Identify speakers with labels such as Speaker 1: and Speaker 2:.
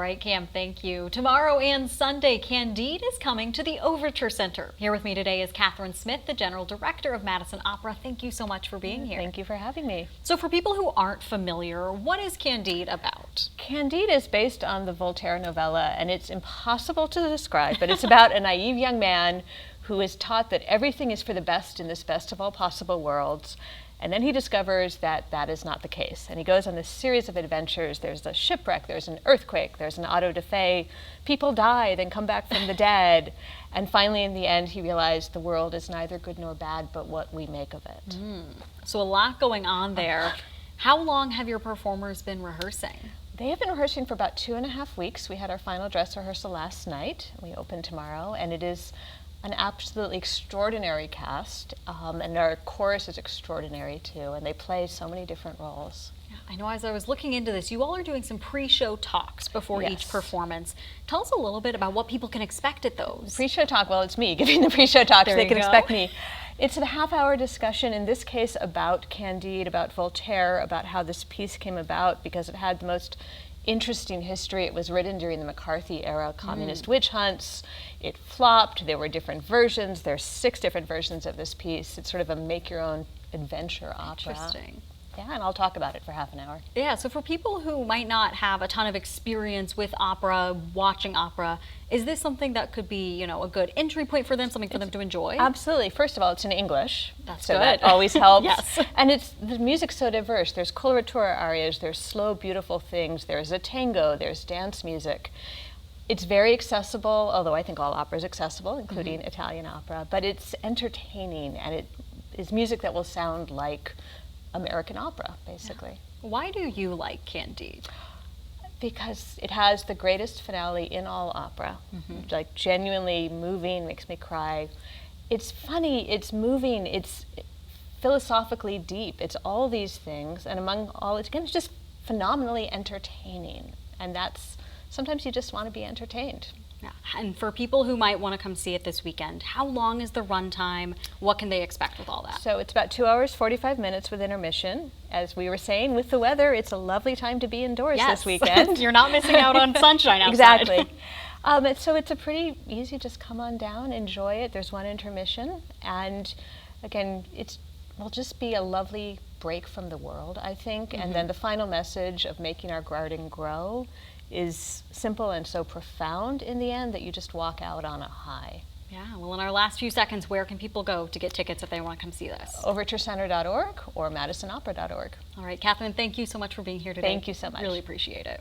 Speaker 1: All right, Cam, thank you. Tomorrow and Sunday, Candide is coming to the Overture Center. Here with me today is Kathryn Smith, the General Director of Madison Opera. Thank you so much for being here.
Speaker 2: Thank you for having me.
Speaker 1: So for people who aren't familiar, what is Candide about?
Speaker 2: Candide is based on the Voltaire novella, and it's impossible to describe, but it's about a naive young man who is taught that everything is for the best in this best of all possible worlds. And then he discovers that that is not the case. And he goes on this series of adventures. There's a shipwreck, there's an earthquake, there's an auto da fe. People die, then come back from the dead. And finally, in the end, he realized the world is neither good nor bad, but what we make of it.
Speaker 1: So a lot going on there. How long have your performers been rehearsing?
Speaker 2: They have been rehearsing for about 2.5 weeks. We had our final dress rehearsal last night. We open tomorrow, and it is an absolutely extraordinary cast, and our chorus is extraordinary too, and they play so many different roles.
Speaker 1: Yeah, I know as I was looking into this, you all are doing some pre-show talks before each performance. Tell us a little bit about what people can expect at those.
Speaker 2: Pre-show talk, well, it's me giving the pre-show talk, so they can
Speaker 1: go.
Speaker 2: expect me. It's a half-hour discussion, in this case about Candide, about Voltaire, about how this piece came about, because it had the most interesting history. It was written during the McCarthy era, communist witch hunts. It flopped. There were different versions. There's 6 different versions of this piece. It's sort of a make-your-own adventure opera.
Speaker 1: Interesting.
Speaker 2: Yeah, and I'll talk about it for half an hour.
Speaker 1: Yeah, so for people who might not have a ton of experience with opera, watching opera, is this something that could be, you know, a good entry point for them, something for them to enjoy?
Speaker 2: Absolutely. First of all, it's in English.
Speaker 1: That's
Speaker 2: so
Speaker 1: good.
Speaker 2: That always helps.
Speaker 1: Yes.
Speaker 2: And the music's so diverse. There's coloratura arias, there's slow, beautiful things, there's a tango, there's dance music. It's very accessible, although I think all opera is accessible, including Italian opera, but it's entertaining, and it is music that will sound like American opera, basically.
Speaker 1: Yeah. Why do you like Candide?
Speaker 2: Because it has the greatest finale in all opera. Like genuinely moving, makes me cry. It's funny, it's moving, it's philosophically deep. It's all these things, and among all, it's just phenomenally entertaining. And that's, sometimes you just want to be entertained.
Speaker 1: Yeah. And for people who might want to come see it this weekend, how long is the runtime? What can they expect with all that?
Speaker 2: So it's about 2 hours, 45 minutes with intermission. As we were saying, with the weather, it's a lovely time to be indoors this weekend.
Speaker 1: You're not missing out on sunshine outside.
Speaker 2: Exactly. So it's a pretty easy, just come on down, enjoy it. There's one intermission. And again, it will just be a lovely break from the world, I think. And then the final message of making our garden grow is simple and so profound in the end that you just walk out on a high.
Speaker 1: Yeah, well, in our last few seconds, where can people go to get tickets if they want to come see this?
Speaker 2: OvertureCenter.org or MadisonOpera.org.
Speaker 1: All right, Kathryn, thank you so much for being here today.
Speaker 2: Thank you so much.
Speaker 1: Really appreciate it.